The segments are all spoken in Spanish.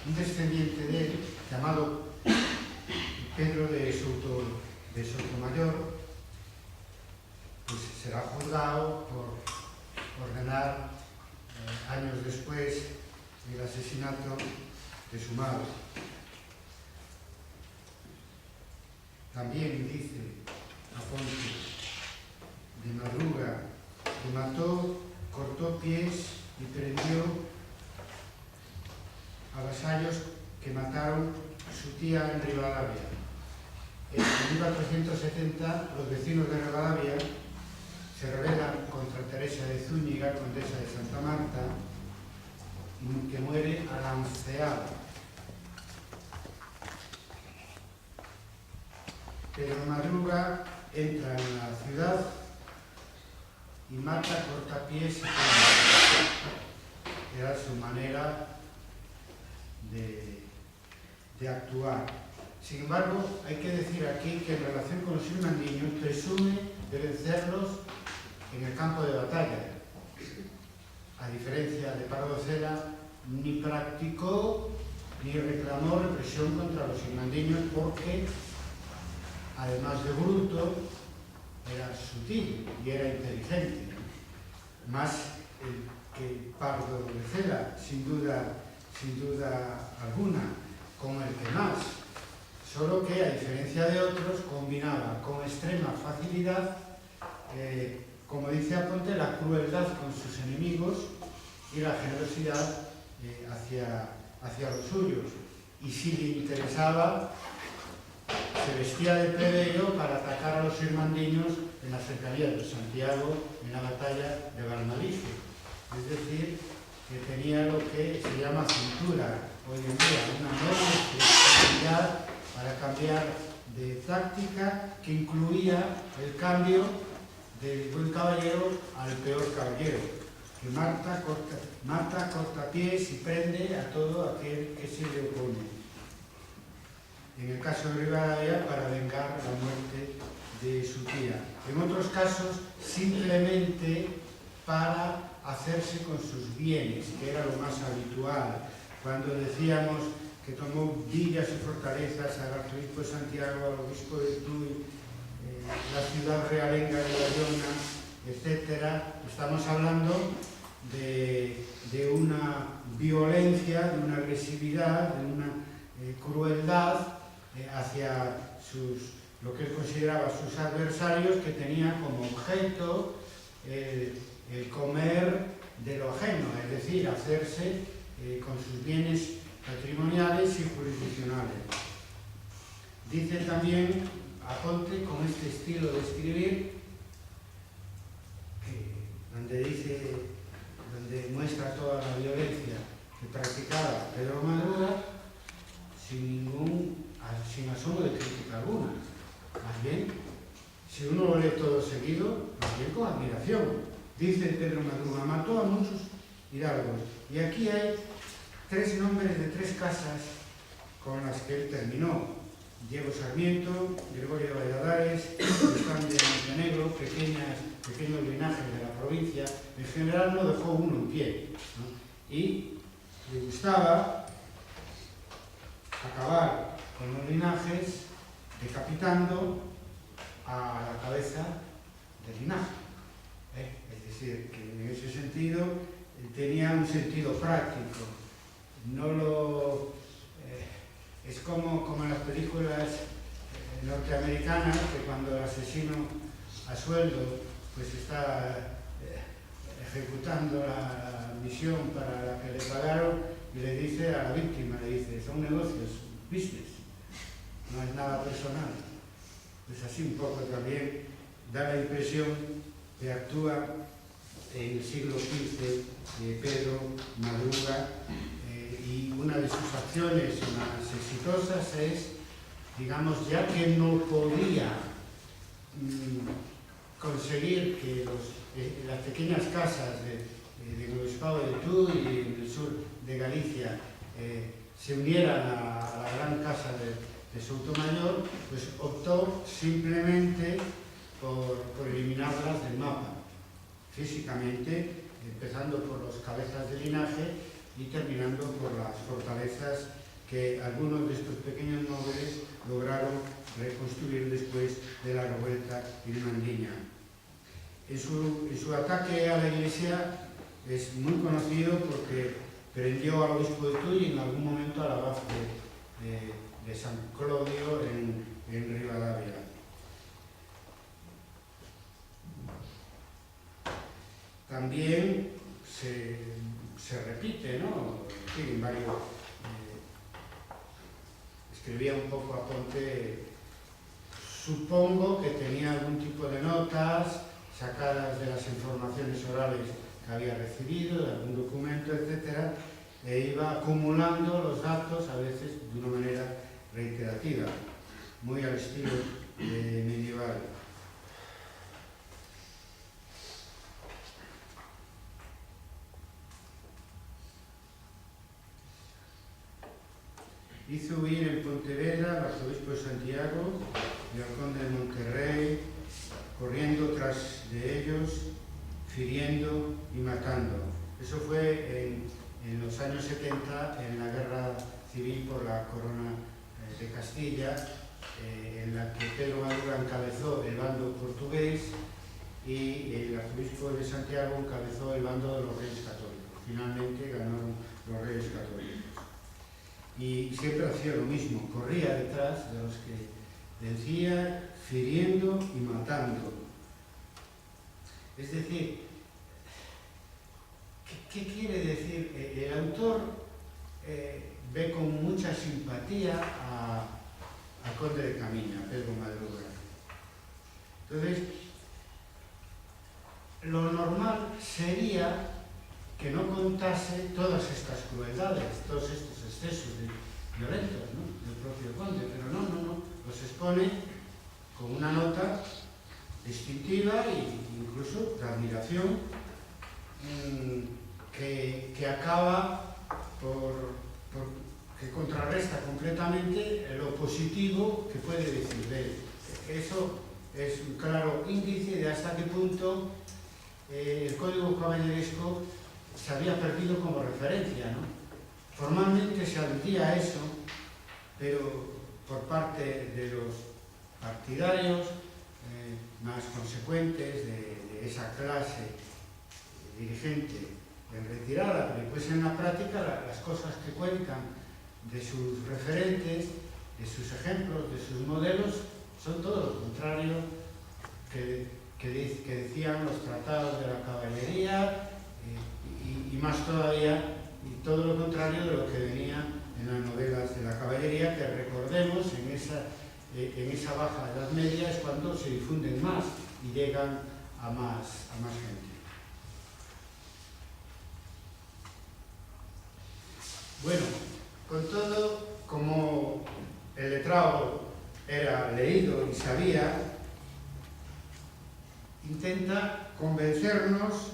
un descendiente de él, llamado Pedro de Sotomayor, pues será juzgado por ordenar, años después, el asesinato de su madre. También dice Aponte de Madruga, que mató, cortó pies y prendió a vasallos que mataron su tía en Rivadavia. En 1470, los vecinos de Rivadavia se rebelan contra Teresa de Zúñiga, condesa de Santa Marta, que muere alanceada. Pedro Madruga entra en la ciudad y mata, corta pies y prendió. Era su manera de actuar. Sin embargo, hay que decir aquí que en relación con los irmandiños presume de vencerlos en el campo de batalla. A diferencia de Pardo Cela, ni practicó ni reclamó represión contra los irmandiños porque, además de bruto, era sutil y era inteligente. Más que Pardo de Cela, sin duda alguna, como el que más. Solo que, a diferencia de otros, combinaba con extrema facilidad, como dice Aponte, la crueldad con sus enemigos y la generosidad hacia los suyos. Y si le interesaba, se vestía de plebeyo para atacar a los irmandiños en las cercanías de Santiago, en la batalla de Valmalice. Es decir, que tenía lo que se llama cintura hoy en día, una enorme flexibilidad para cambiar de táctica que incluía el cambio del buen caballero al peor caballero, que mata, corta pies y prende a todo aquel que se le opone. En el caso de Rivadavia, para vengar la muerte de su tía. En otros casos, simplemente para hacerse con sus bienes, que era lo más habitual. Cuando decíamos que tomó villas y fortalezas al arzobispo de Santiago, al obispo de Tuy, la ciudad realenga de Bayona, etc., estamos hablando de una violencia, de una agresividad, de una crueldad hacia lo que él consideraba sus adversarios, que tenía como objeto el comer de lo ajeno, es decir, hacerse con sus bienes patrimoniales y jurisdiccionales. Dice también Aponte, con este estilo de escribir, donde muestra toda la violencia que practicaba Pedro Madruga, sin asomo de crítica alguna. Más bien, si uno lo lee todo seguido, más bien con admiración. Dice Pedro Madruga, mató a muchos hidalgos. Y aquí hay 3 nombres de 3 casas con las que él terminó. Diego Sarmiento, Gregorio de Valladares, Juan de Montenegro, pequeños linajes de la provincia. En general no dejó uno en pie, ¿no? Y le gustaba acabar con los linajes decapitando a la cabeza del linaje. Es decir, que en ese sentido tenía un sentido práctico. Es como en las películas norteamericanas, que cuando el asesino a sueldo pues está ejecutando la misión para la que le pagaron y le dice a la víctima, le dice, son negocios, business, no es nada personal. Pues así un poco también da la impresión que actúa en el siglo XV Pedro Madruga, y una de sus acciones más exitosas es, digamos, ya que no podía conseguir que las pequeñas casas del obispado de Tuy y en el sur de Galicia se unieran a la gran casa de Sotomayor, pues optó simplemente por eliminarlas del mapa, físicamente, empezando por los cabezas de linaje y terminando por las fortalezas cabezas que algunos de estos pequeños nobles lograron reconstruir después de la revuelta irmandiña. En su ataque a la iglesia es muy conocido porque prendió al obispo de Tui y en algún momento al abad de San Clodio en Rivadavia. También se repite, ¿no? En varios, escribía un poco a Ponte, supongo que tenía algún tipo de notas sacadas de las informaciones orales que había recibido, de algún documento, etc., e iba acumulando los datos, a veces de una manera reiterativa, muy al estilo medieval. Hizo huir en Pontevedra al arzobispo de Santiago y al conde de Monterrey, corriendo tras de ellos, hiriendo y matando. Eso fue en los años 70, en la guerra civil por la corona de Castilla, en la que Pedro Madruga encabezó el bando portugués y el arzobispo de Santiago encabezó el bando de los Reyes Católicos. Finalmente ganaron los Reyes Católicos. Y siempre hacía lo mismo, corría detrás de los que vencía, hiriendo y matando. Es decir, ¿qué quiere decir? El autor ve con mucha simpatía a Conde de Camina, a Pedro Madruga. Entonces, lo normal sería que no contase todas estas crueldades, todos estos excesos violentos, ¿no?, del propio conde, pero no, los expone con una nota distintiva e incluso de admiración que acaba que contrarresta completamente lo positivo que puede decir de él. Eso es un claro índice de hasta qué punto el código caballeresco se había perdido como referencia, ¿no? Formalmente se aludía a eso, pero por parte de los partidarios más consecuentes de esa clase dirigente en retirada, pero después en la práctica las cosas que cuentan de sus referentes, de sus ejemplos, de sus modelos, son todo lo contrario que decían los tratados de la caballería y más todavía, y todo lo contrario de lo que venía en las novelas de la caballería, que recordemos en esa baja Edad Media es cuando se difunden más y llegan a más gente. Bueno, con todo, como el letrado era leído y sabía, intenta convencernos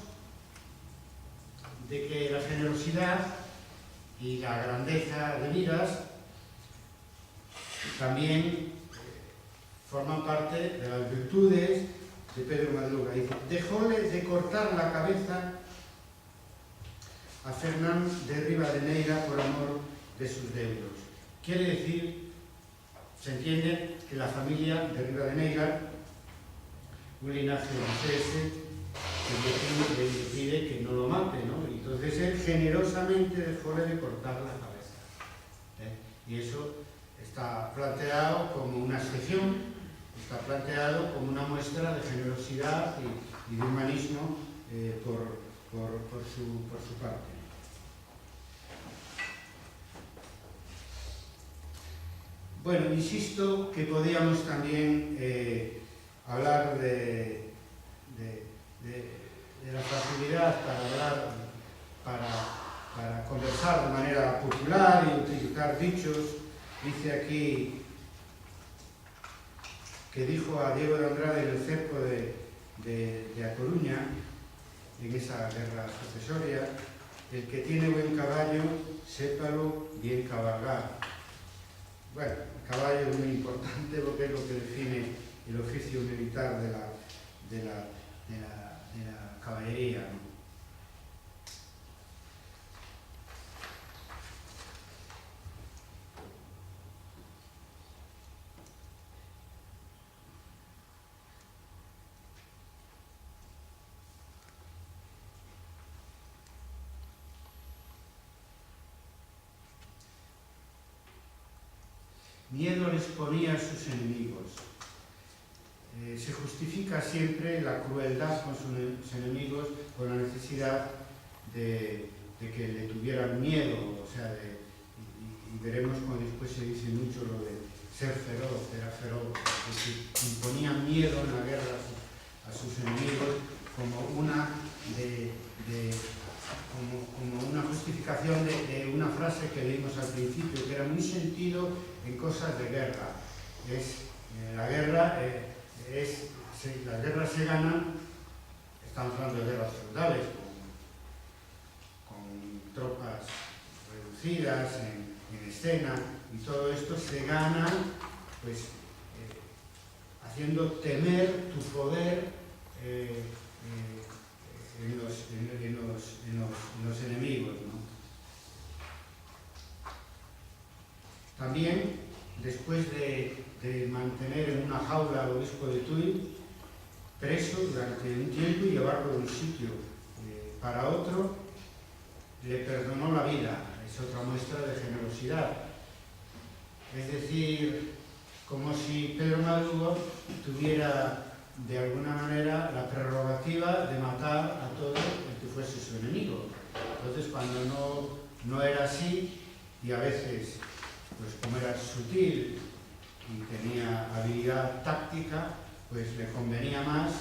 de que la generosidad y la grandeza de miras también forman parte de las virtudes de Pedro Madruga. Dice, dejóle de cortar la cabeza a Fernán de Rivadeneira por amor de sus deudos. Quiere decir, se entiende que la familia de Rivadeneira, un linaje francés, que le pide que no lo mate, ¿no? Y entonces él generosamente dejóle de cortar la cabeza. Y eso está planteado como una excepción, está planteado como una muestra de generosidad y de humanismo por su parte. Bueno, insisto que podíamos también hablar de la facilidad para hablar, para conversar de manera popular y utilizar dichos. Dice aquí que dijo a Diego de Andrade en el cerco de A Coruña, en esa guerra sucesoria, el que tiene buen caballo, sépalo bien cabalgar. Bueno, el caballo es muy importante porque es lo que define el oficio militar de la caballería, ¿no? miedo les ponía a sus enemigos. Se justifica siempre la crueldad con sus enemigos con la necesidad de que le tuvieran miedo, o sea, y veremos cuando después se dice mucho lo de ser feroz, era feroz, es decir, imponían miedo en la guerra a sus enemigos como una como una justificación de una frase que leímos al principio, que era muy sentido en cosas de guerra. Las guerras se ganan, estamos hablando de guerras feudales, con tropas reducidas en escena, y todo esto se gana pues haciendo temer tu poder en los enemigos, ¿no? También, después de mantener en una jaula al obispo de Tuy, preso durante un tiempo y llevarlo de un sitio para otro, le perdonó la vida. Es otra muestra de generosidad. Es decir, como si Pedro Madruga tuviera de alguna manera la prerrogativa de matar a todo el que fuese su enemigo. Entonces, cuando no era así, y a veces, pues como era sutil y tenía habilidad táctica, pues le convenía más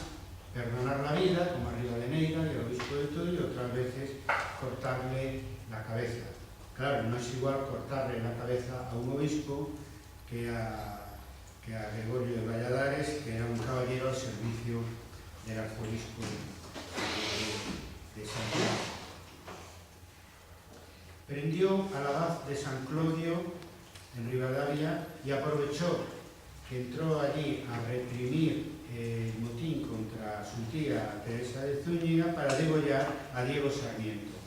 perdonar la vida, como a Rivadeneira y al obispo de Tuy, y otras veces cortarle la cabeza. Claro, no es igual cortarle la cabeza a un obispo que a Gregorio de Valladares, que era un caballero al servicio del arzobispo de Santiago. Prendió al abad de San Clodio en Rivadavia y aprovechó que entró allí a reprimir el motín contra su tía Teresa de Zúñiga para degollar a Diego Sarmiento,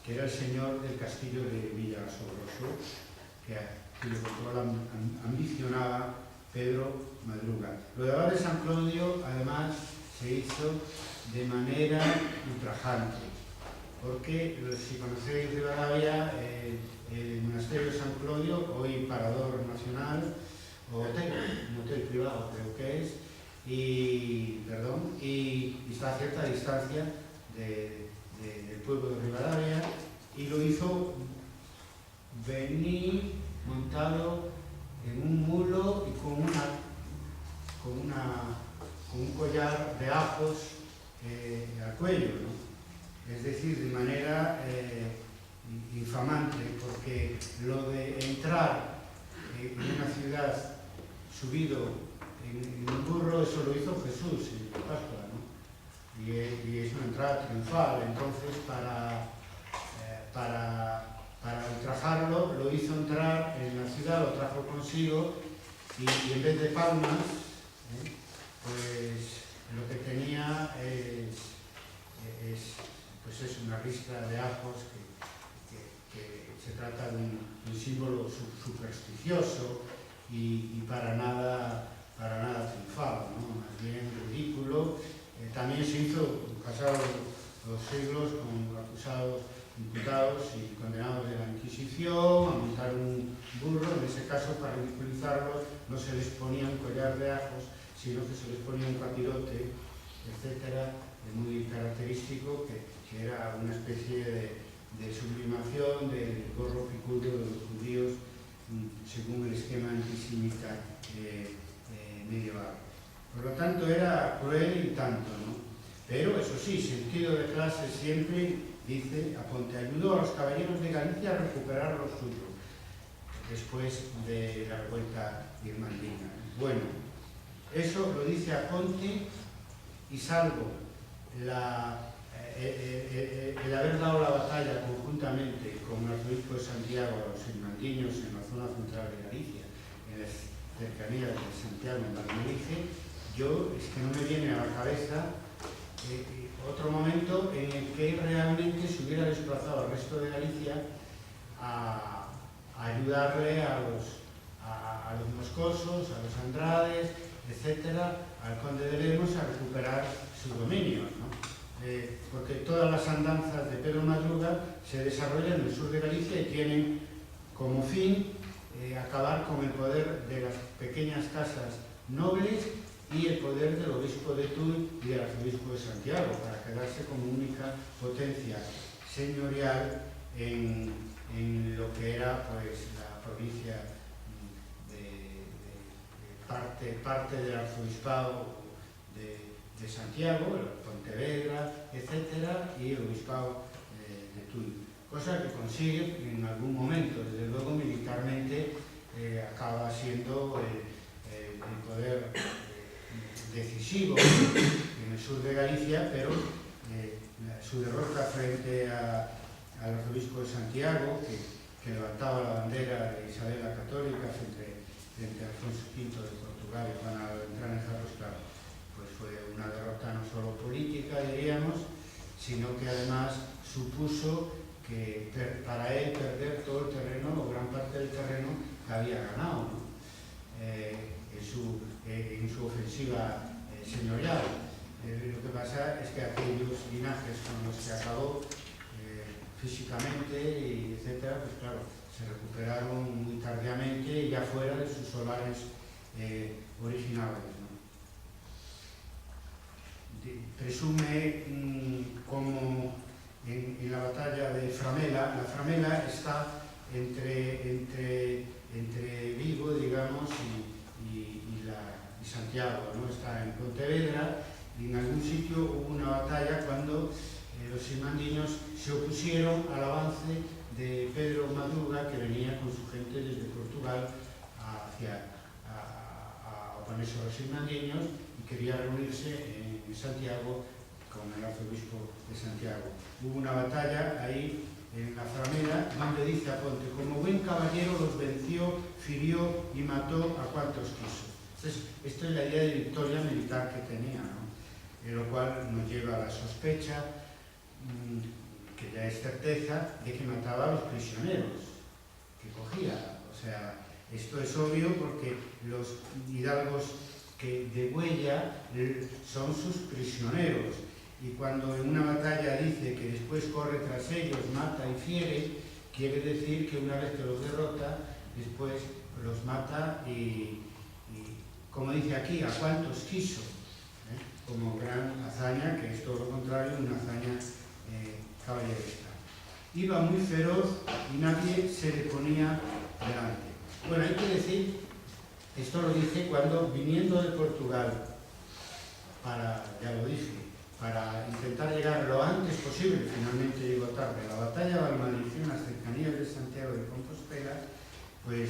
que era el señor del castillo de Villasobroso, cuyo control ambicionaba Pedro Madruga. Lo de abad de San Clodio, además, se hizo de manera ultrajante, porque si conocéis Rivadavia, el monasterio de San Clodio, hoy parador nacional, o hotel, un hotel privado creo que es, y está a cierta distancia del pueblo de Rivadavia, y lo hizo venir montado en un mulo y con un collar de ajos al cuello, ¿no? Es decir, de manera infamante, porque lo de entrar en una ciudad subido en un burro, eso lo hizo Jesús en la Pascua, ¿no? Y es una entrada triunfal. Entonces, para ultrajarlo, lo hizo entrar en la ciudad, lo trajo consigo, y en vez de palmas, pues lo que tenía es una ristra de ajos, que se trata de un símbolo supersticioso y para nada triunfal, ¿no? Más bien ridículo. También se hizo, pasados los siglos, con acusados, imputados y condenados de la Inquisición a montar un burro. En ese caso, para ridiculizarlos, no se les ponía un collar de ajos, sino que se les ponía un capirote, etcétera, muy característico, que era una especie de sublimación del gorro picudo de los judíos, según el esquema antisemita medieval. Por lo tanto, era cruel y tanto, ¿no? Pero, eso sí, sentido de clase siempre, dice, Aponte ayudó a los caballeros de Galicia a recuperar lo suyo, después de la revuelta birmandina. Bueno, eso lo dice Aponte, y salvo el haber dado la batalla conjuntamente con el arzobispo de Santiago a los birmandinos en la zona central de Galicia, en las cercanías de Santiago, en Valmerice, es que no me viene a la cabeza otro momento en el que realmente se hubiera desplazado al resto de Galicia a ayudarle a los moscosos, a los Andrades, etcétera, al conde de Lemos a recuperar sus dominios, ¿no? Porque todas las andanzas de Pedro Madruga se desarrollan en el sur de Galicia y tienen como fin acabar con el poder de las pequeñas casas nobles y el poder del obispo de Tuy y del arzobispo de Santiago, para quedarse como única potencia señorial en lo que era pues la provincia parte del arzobispado de Santiago, Pontevedra, etcétera, y el obispado de Tuy. Cosa que consigue en algún momento, desde luego militarmente acaba siendo el poder decisivo en el sur de Galicia, pero su derrota frente al arzobispo de Santiago, que levantaba la bandera de Isabel la Católica frente a Alfonso V de Portugal y Juan Beltrán, claro, pues fue una derrota no solo política, diríamos, sino que además supuso que para él perder todo el terreno, o gran parte del terreno que había ganado, ¿no? En su ofensiva señorial. Lo que pasa es que aquellos linajes con los que acabó físicamente, y etcétera, pues claro, se recuperaron muy tardíamente, ya fuera de sus solares originales, ¿no? Presume como en la batalla de Framela. La Framela está entre Vigo, digamos, y Santiago, ¿no? Está en Pontevedra, y en algún sitio hubo una batalla cuando los irmandiños se opusieron al avance de Pedro Madruga, que venía con su gente desde Portugal a oponerse a los irmandiños, y quería reunirse en Santiago con el arzobispo de Santiago. Hubo una batalla ahí en la Framela, donde dice Aponte: como buen caballero los venció, firió y mató a cuantos quiso. Entonces, esto es la idea de victoria militar que tenía, ¿no? Lo cual nos lleva a la sospecha, que ya es certeza, de que mataba a los prisioneros que cogía. O sea, esto es obvio porque los hidalgos de Güella son sus prisioneros, y cuando en una batalla dice que después corre tras ellos, mata y fiere, quiere decir que una vez que los derrota, después los mata y como dice aquí, a cuantos quiso, como gran hazaña, que es todo lo contrario, una hazaña caballeresca. Iba muy feroz y nadie se le ponía delante. Bueno, hay que decir, esto lo dice cuando, viniendo de Portugal, ya lo dije, para intentar llegar lo antes posible, finalmente llegó tarde, a la batalla de Valmalicia, en las cercanías de Santiago de Compostela, pues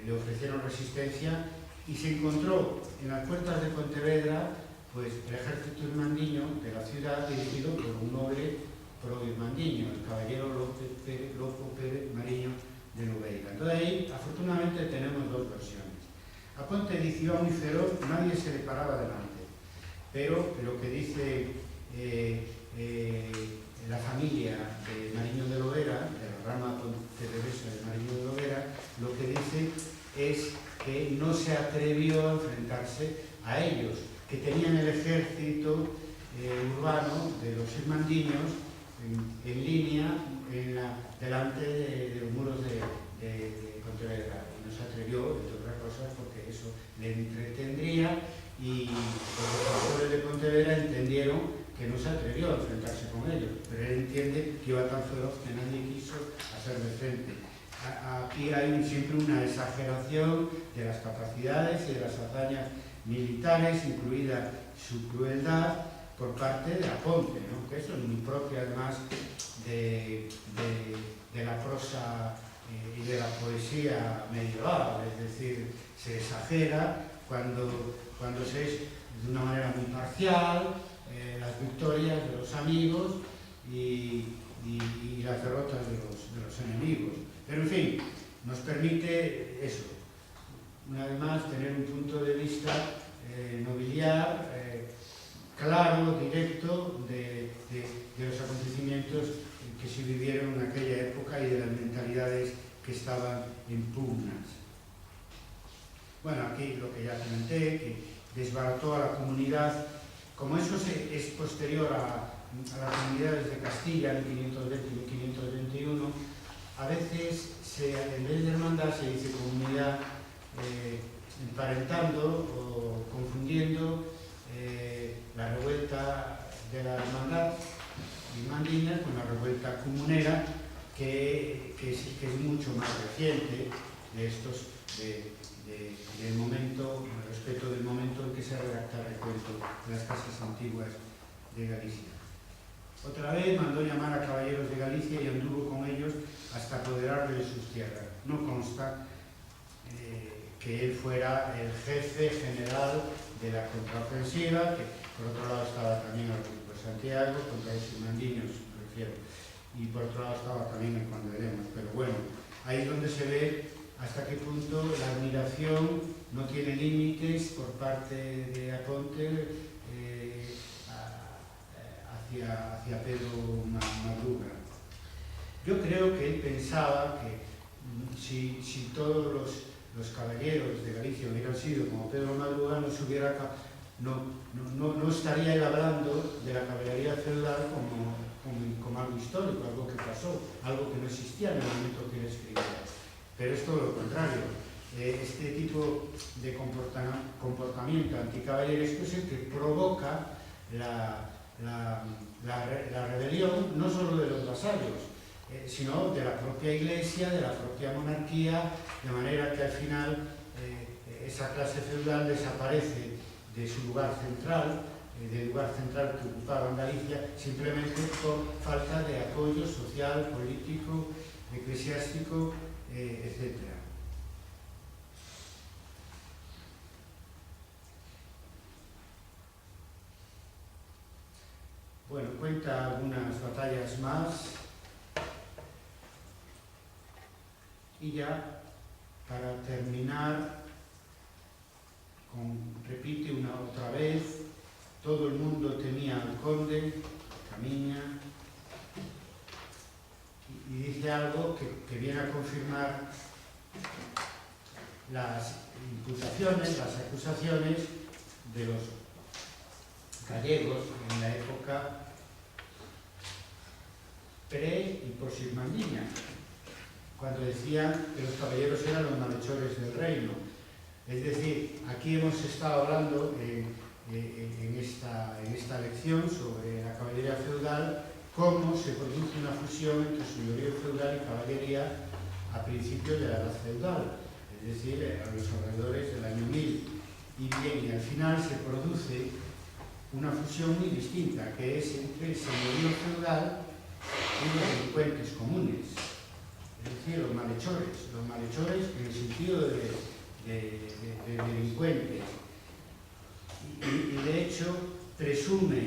le ofrecieron resistencia y se encontró en las puertas de Pontevedra pues el ejército irmandiño de la ciudad, dirigido por un noble pro-irmandiño, el caballero Lopo Pérez Mariño de Nogueira. Entonces ahí, afortunadamente, tenemos dos versiones. Aponte dice: iba muy feroz, nadie se le paraba delante. Pero lo que dice la familia de Mariño de Loguera, de la rama pontevedresa de Mariño de Loguera, lo que dice es que no se atrevió a enfrentarse a ellos, que tenían el ejército urbano de los irmandiños en línea delante de los muros de Pontevedra. Y no se atrevió, entre otras cosas, porque eso le entretendría, y los defensores de Pontevedra entendieron que no se atrevió a enfrentarse con ellos, pero él entiende que iba tan feroz que nadie quiso hacerle frente. Aquí hay siempre una exageración de las capacidades y de las hazañas militares, incluida su crueldad por parte de Aponte, ¿no? Que eso es muy propio además de la prosa y de la poesía medieval, es decir, se exagera cuando se es de una manera muy parcial las victorias de los amigos y las derrotas de los enemigos. Pero en fin, nos permite eso, una vez más, tener un punto de vista nobiliar, claro, directo, de los acontecimientos que se vivieron en aquella época y de las mentalidades que estaban en pugnas. Bueno, aquí lo que ya comenté, que desbarató a la comunidad. Como eso es posterior a las comunidades de Castilla, en 1520 y 1521, a veces en vez de hermandad se dice comunidad, emparentando o confundiendo la revuelta de la hermandad irmandiña con la revuelta comunera, que es mucho más reciente del momento, respecto del momento en que se redacta el recuento de las casas antiguas de Galicia. Otra vez mandó llamar a caballeros de Galicia y anduvo con ellos hasta apoderarle de sus tierras. No consta que él fuera el jefe general de la contraofensiva, que por otro lado estaba también el grupo de Santiago, contra los irmandiños, refiero, y por otro lado estaba también el conde de Lemos. Pero bueno, ahí es donde se ve hasta qué punto la admiración no tiene límites por parte de Aponte hacia Pedro Madruga. Yo creo que él pensaba que si todos los caballeros de Galicia hubieran sido como Pedro Madruga, no estaría él hablando de la caballería feudal como algo histórico, algo que pasó, algo que no existía en el momento que él escribía. Pero es todo lo contrario. Este tipo de comportamiento anticaballeresco es el que provoca la rebelión, no solo de los vasallos, sino de la propia Iglesia, de la propia monarquía, de manera que al final esa clase feudal desaparece de su lugar central, del lugar central que ocupaba en Galicia, simplemente por falta de apoyo social, político, eclesiástico, etc. Bueno, cuenta algunas batallas más y ya para terminar repite otra vez: todo el mundo temía al conde, Camiña, y dice algo que viene a confirmar las imputaciones, las acusaciones de los gallegos en la época pre y post-irmandiña, cuando decían que los caballeros eran los malhechores del reino. Es decir, aquí hemos estado hablando en esta lección sobre la caballería feudal, cómo se produce una fusión entre señorío feudal y caballería a principios de la edad feudal, es decir, a los alrededores del año 1000. Y bien, y al final se produce una fusión muy distinta, que es entre el señorío feudal y los delincuentes comunes, es decir, los malhechores en el sentido de delincuentes. Y de hecho presume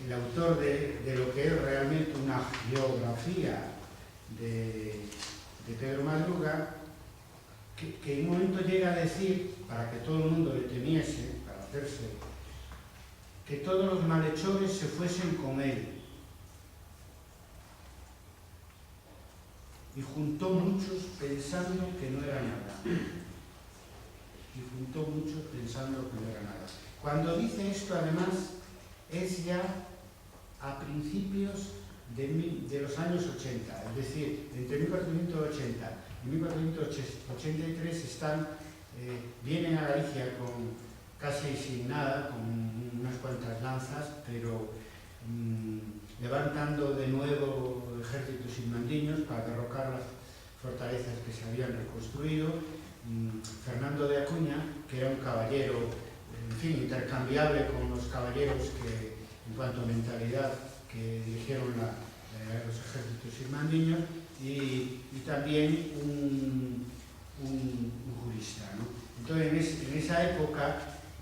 el autor de lo que es realmente una biografía de Pedro Madruga, que en un momento llega a decir, para que todo el mundo le temiese, para hacerse, que todos los malhechores se fuesen con él. Y juntó muchos pensando que no era nada. Cuando dice esto, además, es ya a principios de los años 80, es decir, entre 1480 y 1483 vienen a Galicia casi sin nada, con unas cuantas lanzas, pero levantando de nuevo ejércitos irmandiños para derrocar las fortalezas que se habían reconstruido. Fernando de Acuña, que era un caballero, en fin, intercambiable con los caballeros que, en cuanto a mentalidad, que dirigieron los ejércitos irmandiños, y también un jurista, ¿no? Entonces, en esa época,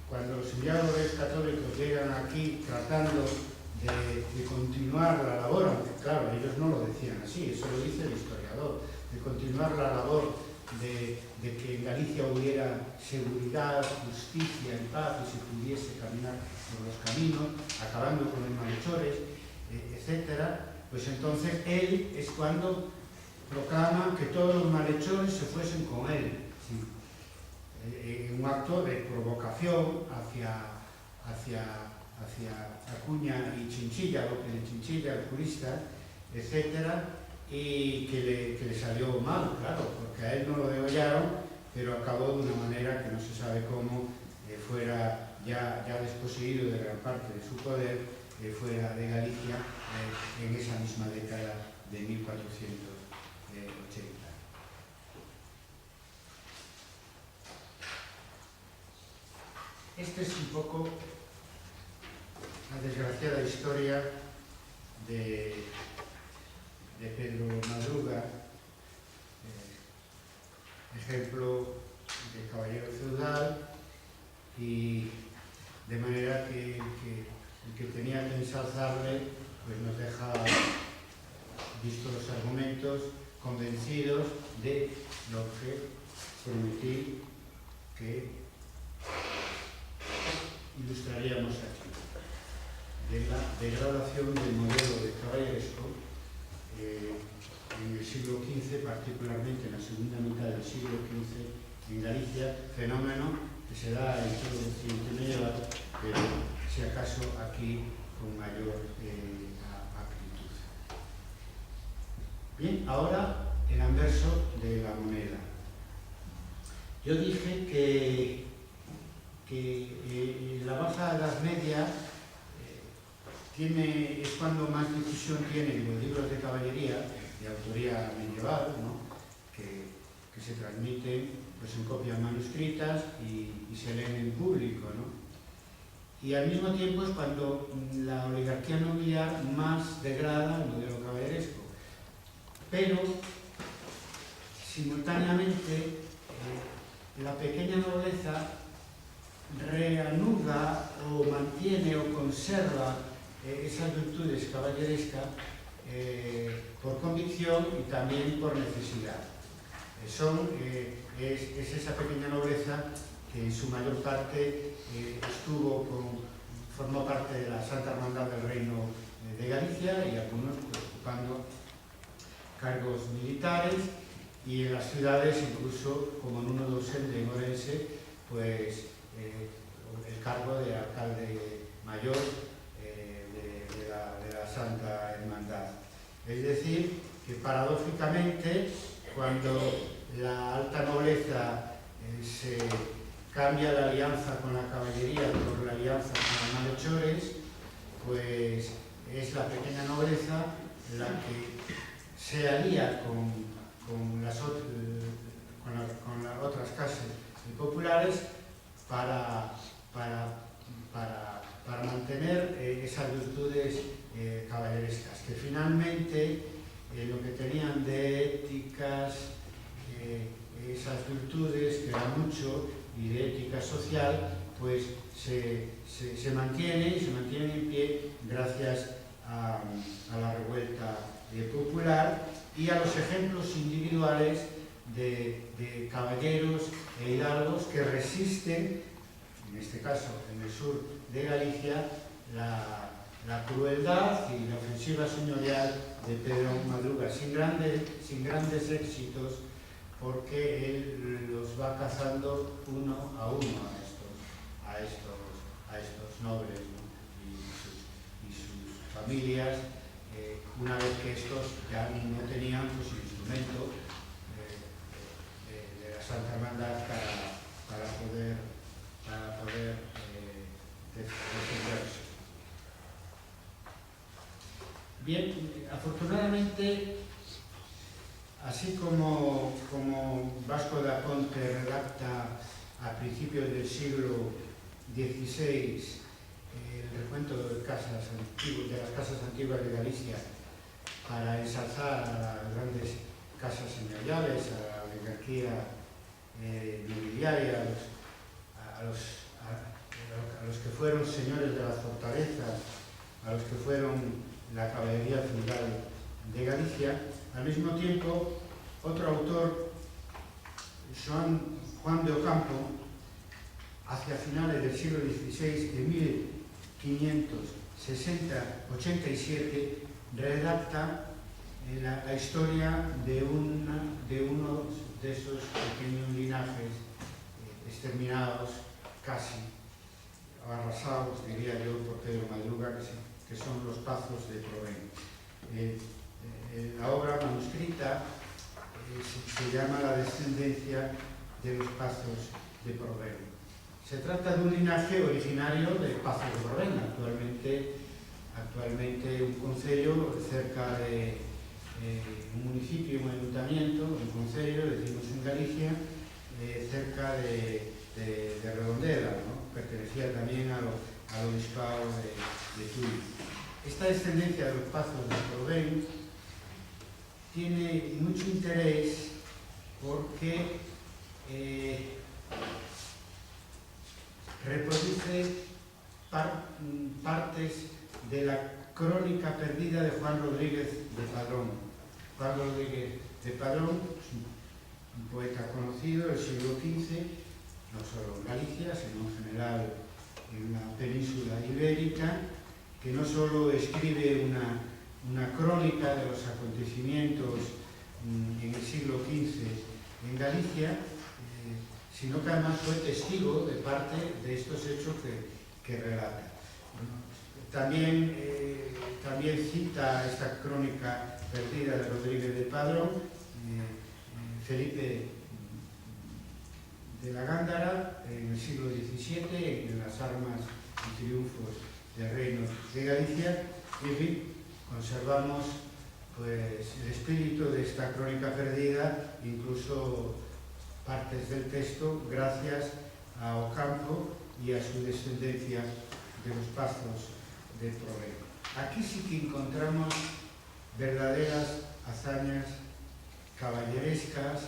cuando los enviados reyes católicos llegan aquí tratando de continuar la labor, aunque claro, ellos no lo decían así, eso lo dice el historiador, de continuar la labor de que en Galicia hubiera seguridad, justicia y paz y se pudiese caminar por los caminos, acabando con los malhechores, etc., pues entonces él es cuando proclama que todos los malhechores se fuesen con él, ¿sí? En un acto de provocación hacia Acuña y Chinchilla, López de Chinchilla, el jurista, etc., y que le salió mal, claro, porque a él no lo degollaron, pero acabó de una manera que no se sabe cómo, fuera ya desposeído de gran parte de su poder, fuera de Galicia en esa misma década de 1480. Esta es un poco la desgraciada historia de Pedro Madruga, ejemplo de caballero feudal, y de manera que el que tenía que ensalzarle pues nos deja, visto los argumentos, convencidos de lo que prometí que ilustraríamos aquí, de la degradación del modelo de caballeresco en el siglo XV, particularmente en la segunda mitad del siglo XV en Galicia, fenómeno que se da en todo el occidente medieval, pero si acaso aquí con mayor amplitud. Bien, ahora el anverso de la moneda. Yo dije que la Baja Edad Media es cuando más difusión tienen los libros de caballería de autoría medieval, ¿no? que se transmiten pues, en copias manuscritas y se leen en público, ¿no? Y al mismo tiempo es cuando la oligarquía nobiliar más degrada el modelo caballeresco. Pero, simultáneamente, la pequeña nobleza reanuda o mantiene o conserva esas virtudes caballerescas por convicción y también por necesidad. Es esa pequeña nobleza que en su mayor parte formó parte de la Santa Hermandad del Reino de Galicia y algunos pues, ocupando cargos militares, y en las ciudades incluso, como en uno de Orense, pues el cargo de alcalde mayor de la Santa Hermandad. Es decir, que paradójicamente, cuando la alta nobleza se cambia la alianza con la caballería por la alianza con los malhechores, pues es la pequeña nobleza la que se alía con las otras casas populares para mantener esas virtudes caballerescas, que finalmente lo que tenían de éticas, esas virtudes, que era mucho, y de ética social, pues se mantiene y se mantienen en pie gracias a la revuelta popular y a los ejemplos individuales de caballeros e hidalgos que resisten, en este caso en el sur de Galicia, la crueldad y la ofensiva señorial de Pedro Madruga, sin grandes éxitos, porque él los va cazando uno a uno a estos nobles, ¿no? y sus familias, una vez que estos ya no tenían pues, el instrumento de la Santa Hermandad para poder defenderse. Bien, afortunadamente, así como Vasco da Ponte redacta a principios del siglo XVI el recuento de las casas antiguas de Galicia para ensalzar a las grandes casas señoriales, a la oligarquía nobiliaria, a los que fueron señores de las fortalezas, a los que fueron la caballería feudal de Galicia. Al mismo tiempo, otro autor, Juan de Ocampo, hacia finales del siglo XVI, en 1587, redacta la historia de uno de esos pequeños linajes exterminados, casi arrasados, diría yo, por Pedro Madruga, que son los Pazos de Provén. La obra cita se llama La descendencia de los Pazos de Provén. Se trata de un linaje originario de Pazos de Provén, actualmente un concello cerca de un municipio, un ayuntamiento, un concello, decimos en Galicia, cerca de Redondela, ¿no? Pertenecía también al obispado de Tui. Esta descendencia de los Pazos de Provén tiene mucho interés porque reproduce partes de la crónica perdida de Juan Rodríguez de Padrón. Juan Rodríguez de Padrón es un poeta conocido del siglo XV, no solo en Galicia, sino en general en la península ibérica, que no solo escribe una crónica de los acontecimientos en el siglo XV en Galicia, sino que además fue testigo de parte de estos hechos que relata. También cita esta crónica perdida de Rodríguez de Padrón, Felipe de la Gándara, en el siglo XVII, en las armas y triunfos del Reino de Galicia, y en fin, conservamos pues, el espíritu de esta crónica perdida, incluso partes del texto, gracias a Ocampo y a su descendencia de los Pazos de Provén. Aquí sí que encontramos verdaderas hazañas caballerescas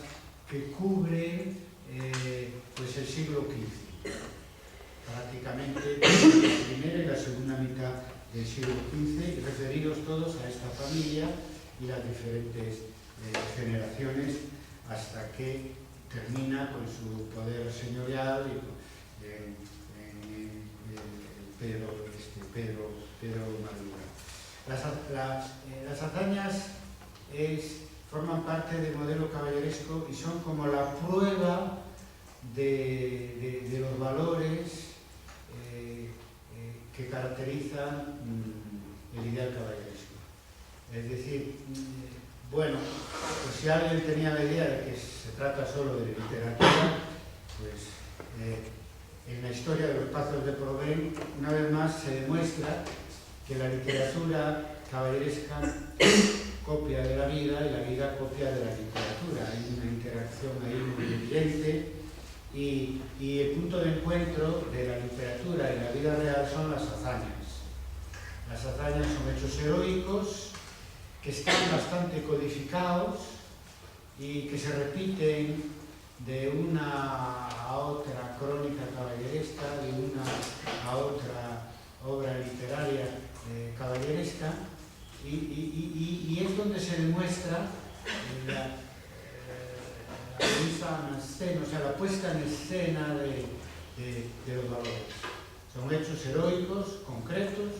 que cubren pues el siglo XV, prácticamente la primera y la segunda mitad del siglo XV, referidos todos a esta familia y las diferentes generaciones hasta que termina con su poder señorial y Pedro Madruga. Las hazañas forman parte del modelo caballeresco y son como la prueba de los valores que caracterizan el ideal caballeresco. Es decir, bueno, pues si alguien tenía la idea de que se trata solo de literatura, pues en la historia de los Pazos de Provén, una vez más se demuestra que la literatura caballeresca copia de la vida y la vida copia de la literatura. Hay una interacción ahí muy evidente y el punto de encuentro de la literatura y la vida real son las hazañas. Las hazañas son hechos heroicos que están bastante codificados y que se repiten de una a otra crónica caballeresca, de una a otra obra literaria caballeresca, y es donde se demuestra la puesta en escena de los valores. Son hechos heroicos, concretos,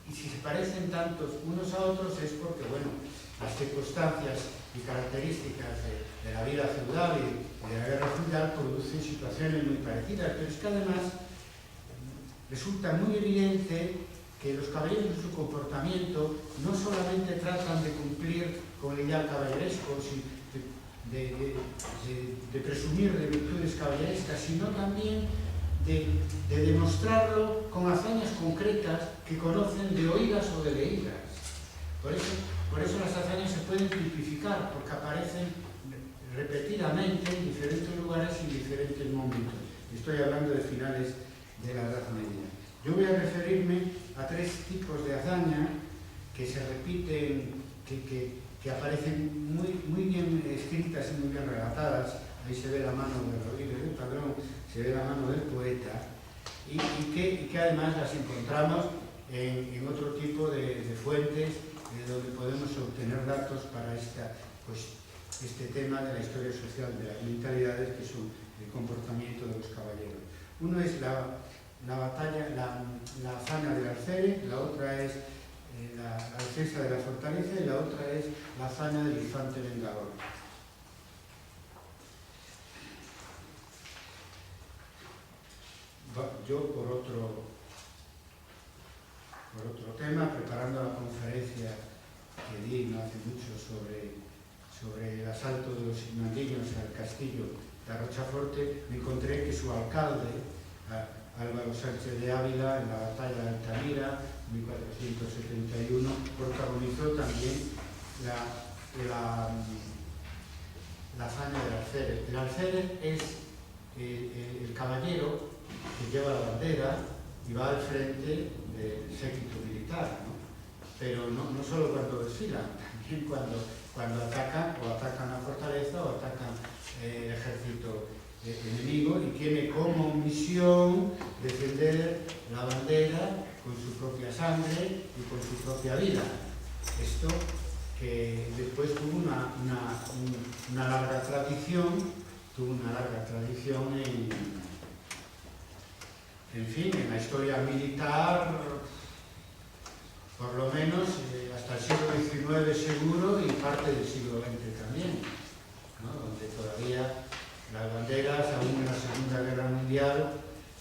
y si se parecen tantos unos a otros es porque, bueno, las circunstancias y características de la vida feudal y de la guerra feudal producen situaciones muy parecidas, pero es que además resulta muy evidente que los caballeros en su comportamiento no solamente tratan de cumplir con el ideal caballeresco, de presumir de virtudes caballerescas, sino también de demostrarlo con hazañas concretas que conocen de oídas o de leídas. Por eso las hazañas se pueden tipificar, porque aparecen repetidamente en diferentes lugares y en diferentes momentos. Estoy hablando de finales de la Edad Media. Yo voy a referirme a tres tipos de hazaña que se repiten, que aparecen muy bien escritas y muy bien relatadas. Ahí se ve la mano de Rodríguez de Padrón, se ve la mano del poeta, y que además las encontramos en otro tipo de fuentes donde podemos obtener datos para este tema de la historia social de las mentalidades, que son el comportamiento de los caballeros. Uno es la hazaña del Alférez, la otra es la defensa de la fortaleza y la otra es la hazaña del infante vengador. Yo, por otro tema, preparando la conferencia que leí no hace mucho sobre el asalto de los ismandiños al castillo de Rochaforte, me encontré que su alcalde, Álvaro Sánchez de Ávila, en la batalla de Altamira, 1471, protagonizó también la hazaña del alférez. El alférez es el caballero que lleva la bandera y va al frente del séquito militar, ¿no? Pero no solo cuando desfilan, también cuando atacan la fortaleza o atacan el ejército enemigo, y tiene como misión defender la bandera con su propia sangre y con su propia vida. Esto que después tuvo una larga tradición, en la historia militar, por lo menos hasta el siglo XIX seguro y parte del siglo XX también, ¿no? Donde todavía las banderas, aún en la Segunda Guerra Mundial,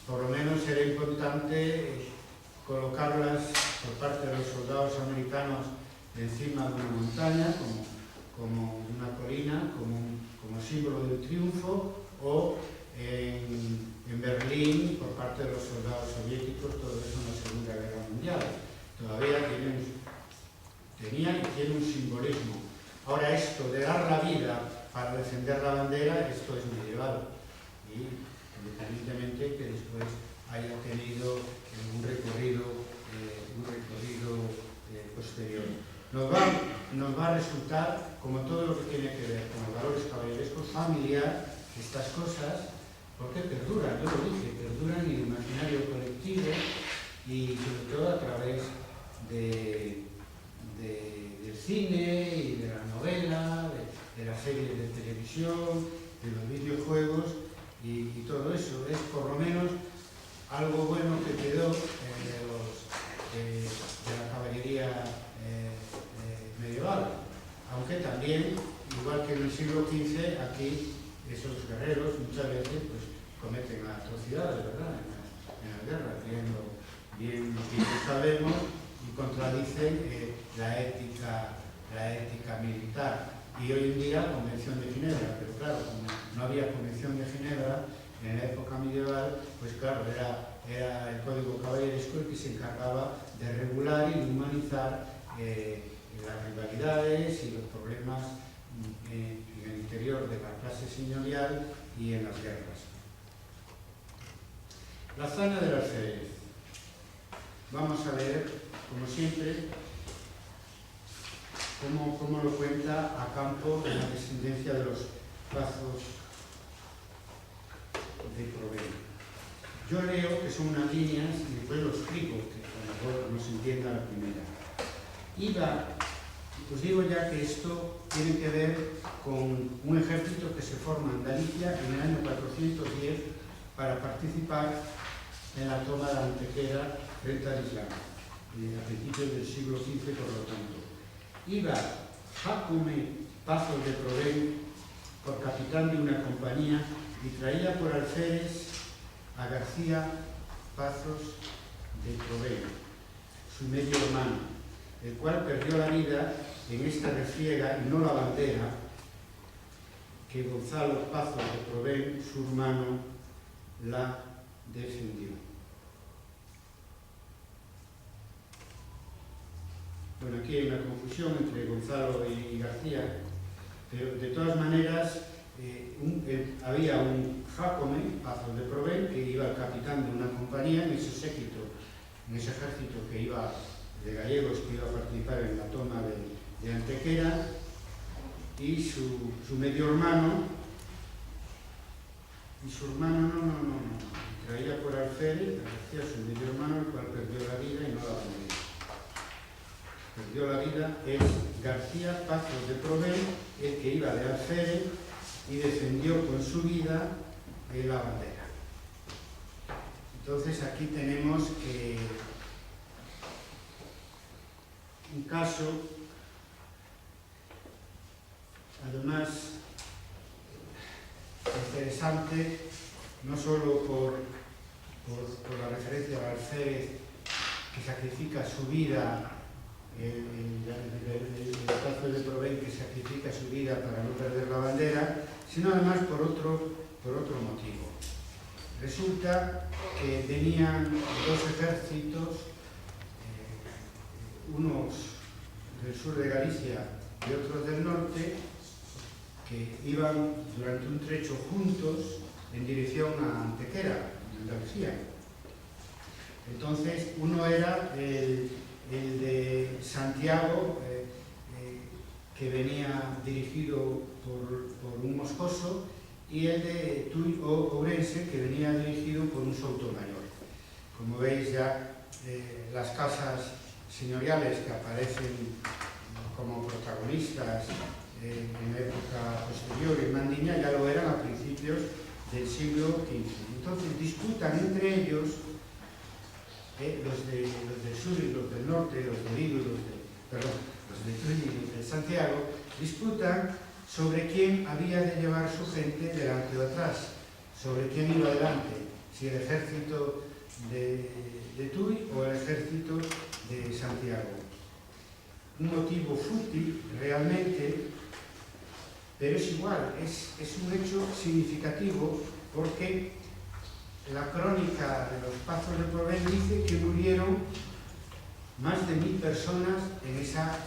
por lo menos era importante colocarlas por parte de los soldados americanos encima de una montaña, como una colina, como símbolo del triunfo, o en Berlín por parte de los soldados soviéticos, todo eso en la Segunda Guerra Mundial. Todavía tenía y tiene un simbolismo. Ahora, esto de dar la vida para defender la bandera, esto es medieval, y independientemente que después haya tenido un recorrido posterior. Nos va a resultar, como todo lo que tiene que ver con los valores caballerescos, familiar estas cosas, porque perduran, yo lo dije, perduran en el imaginario colectivo y sobre todo a través del cine y de la novela, de las series de televisión, de los videojuegos y todo eso. Es por lo menos algo bueno que quedó de la caballería medieval, aunque también, igual que en el siglo XV, aquí esos guerreros muchas veces pues, cometen atrocidades, ¿verdad?, en las guerras, bien lo sabemos, y contradicen la ética militar. Y hoy en día, Convención de Ginebra, pero claro, como no había Convención de Ginebra en la época medieval, pues claro, era el Código Caballeresco el que se encargaba de regular y de humanizar las rivalidades y los problemas en el interior de la clase señorial y en las guerras. La hazaña del alférez. Vamos a leer, como siempre, cómo lo cuenta a campo en la descendencia de los Pazos de Provence. Yo leo que son unas líneas y después lo explico, que a lo mejor no se entienda la primera. Os digo ya que esto tiene que ver con un ejército que se forma en Galicia en el año 410 para participar en la toma de Antequera frente al Islam, a principios del siglo XV, por lo tanto. Iba Jácome Pazos de Provence por capitán de una compañía y traía por alférez a García Pazos de Provence, su medio hermano, el cual perdió la vida en esta refriega y no la bandera que Gonzalo Pazos de Provence, su hermano, la defendió. Bueno, aquí hay una confusión entre Gonzalo y García, pero de todas maneras había un Jácome, Pazos de Provence, que iba el capitán de una compañía en ese séquito, en ese ejército que iba de gallegos que iba a participar en la toma de Antequera, y su medio hermano, traía por alférez, García, su medio hermano, el cual perdió la vida y no la bandera. Perdió la vida es García Pazos de Provence, el que iba de alférez y defendió con su vida la bandera. Entonces aquí tenemos un caso, además interesante, no solo por la referencia al alférez que sacrifica su vida en escondida para no perder la bandera, sino además por otro motivo. Resulta que venían dos ejércitos, unos del sur de Galicia y otros del norte, que iban durante un trecho juntos en dirección a Antequera, en Andalucía. Entonces, uno era el de Santiago, que venía dirigido por un moscoso, y el de Tui Ourense, que venía dirigido por un Soutomayor. Como veis ya, las casas señoriales que aparecen como protagonistas en la época posterior en Mandiña ya lo eran a principios del siglo XV. Entonces disputan entre ellos, los del sur y los del norte, los de Vigo y los de Tui y los de Santiago, disputan sobre quién había de llevar su gente delante o atrás, sobre quién iba adelante, si el ejército de Tui o el ejército de Santiago. Un motivo fútil realmente, pero es igual, es un hecho significativo, porque la crónica de los Pazos de Provence dice que murieron más de 1000 personas en esa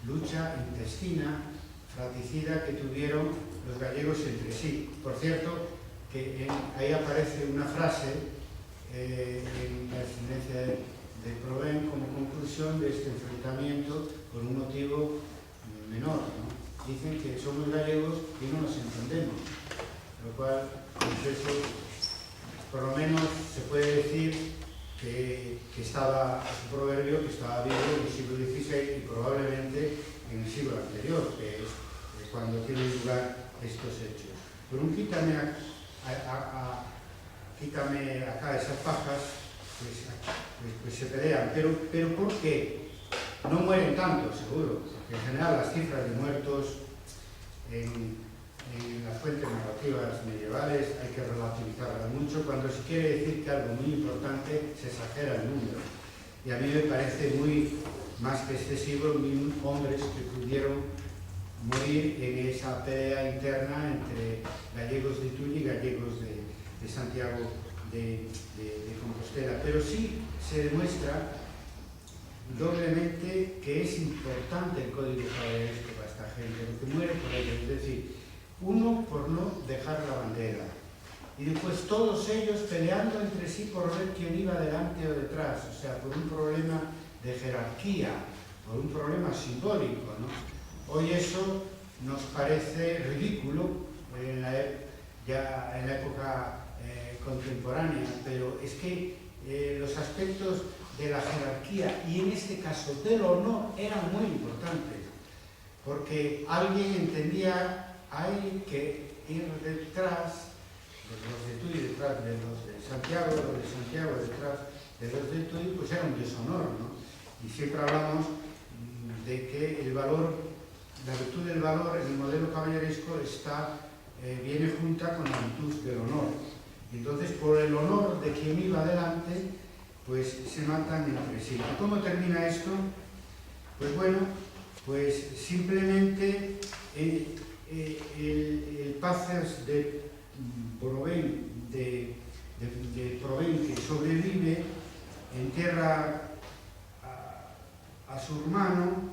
lucha intestina, fratricida, que tuvieron los gallegos entre sí. Por cierto, que ahí aparece una frase en la excedencia de Provence como conclusión de este enfrentamiento por un motivo menor, ¿no? Dicen que somos gallegos y no nos entendemos, lo cual, pues eso, por lo menos se puede decir que estaba, su proverbio, que estaba vivo en el siglo XVI y probablemente en el siglo anterior, que es cuando tienen lugar estos hechos. Pero un quítame acá esas pajas, pues se pelean. Pero ¿por qué? No mueren tanto, seguro, porque en general las cifras de muertos en las fuentes narrativas medievales hay que relativizarlas mucho. Cuando se quiere decir que algo muy importante, se exagera el número. Y a mí me parece más que excesivo, 1000 hombres que pudieron morir en esa pelea interna entre gallegos de Tui y gallegos de Santiago de Compostela. Pero sí se demuestra doblemente que es importante el código caballeresco para esta gente, lo que muere por ellos. Es decir, uno por no dejar la bandera, y después todos ellos peleando entre sí por ver quién iba delante o detrás, o sea, por un problema de jerarquía, por un problema simbólico, ¿no? Hoy eso nos parece ridículo ya en la época contemporánea, pero es que los aspectos de la jerarquía y en este caso del honor eran muy importantes, porque alguien entendía hay que ir detrás de los de Tui, detrás de los de Santiago, los de Santiago detrás de los de Tui, pues era un deshonor, ¿no? Y siempre hablamos de que el valor, la virtud del valor en el modelo caballeresco viene junta con la virtud del honor. Y entonces, por el honor de quien iba adelante, pues se matan entre sí. ¿Y cómo termina esto? Pues bueno, pues simplemente el Pazos de Provence, de Provence, que sobrevive, entierra a su hermano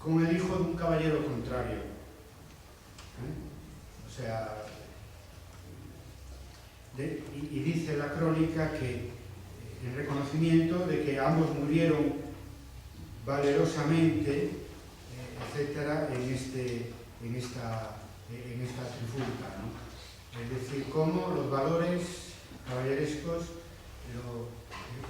con el hijo de un caballero contrario. O sea, y dice la crónica que en reconocimiento de que ambos murieron valerosamente, etcétera, en esta trifulca, ¿no? Es decir, cómo los valores caballerescos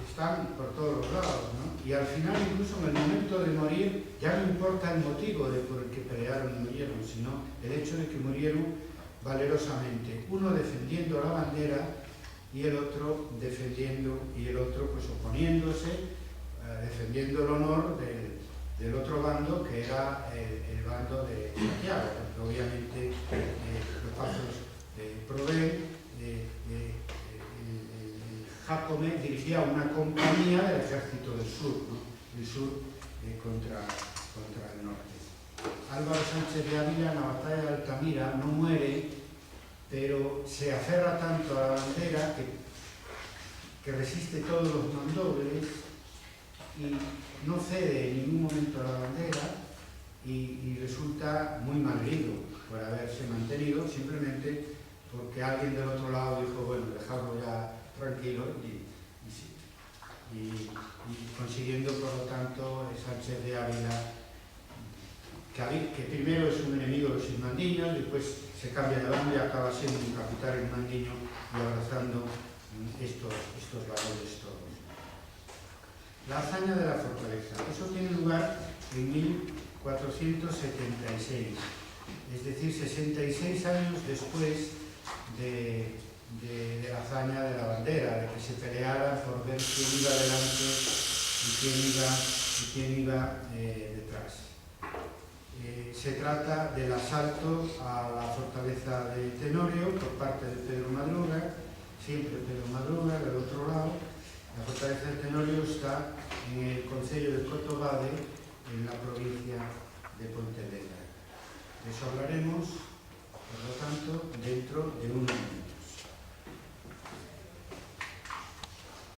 están por todos los lados, ¿no? Y al final, incluso en el momento de morir, ya no importa el motivo por el que pelearon y murieron, sino el hecho de que murieron valerosamente, uno defendiendo la bandera y el otro pues oponiéndose, defendiendo el honor del otro bando, que era el bando de Santiago, porque obviamente los Pazos de Provence, Jacome dirigía una compañía del ejército del sur, ¿no? Del sur contra el norte. Álvaro Sánchez de Ávila en la batalla de Altamira no muere, pero se aferra tanto a la bandera que resiste todos los mandobles y no cede en ningún momento a la bandera y resulta muy mal herido por haberse mantenido, simplemente porque alguien del otro lado dijo, bueno, dejadlo ya tranquilo y consiguiendo, por lo tanto, Sánchez de Ávila, que primero es un enemigo de los ismandiños, después se cambia de bando y acaba siendo un capitán ismandiño y abrazando estos valores todos. La hazaña de la fortaleza. Eso tiene lugar en 1476, es decir, 66 años después de la hazaña de la bandera, de que se peleara por ver quién iba adelante y quién iba detrás. Se trata del asalto a la fortaleza de Tenorio por parte de Pedro Madruga, siempre Pedro Madruga, del otro lado. La fortaleza de Tenorio está en el concello de Cotobade, en la provincia de Pontevedra. De eso hablaremos, por lo tanto, dentro de un momento.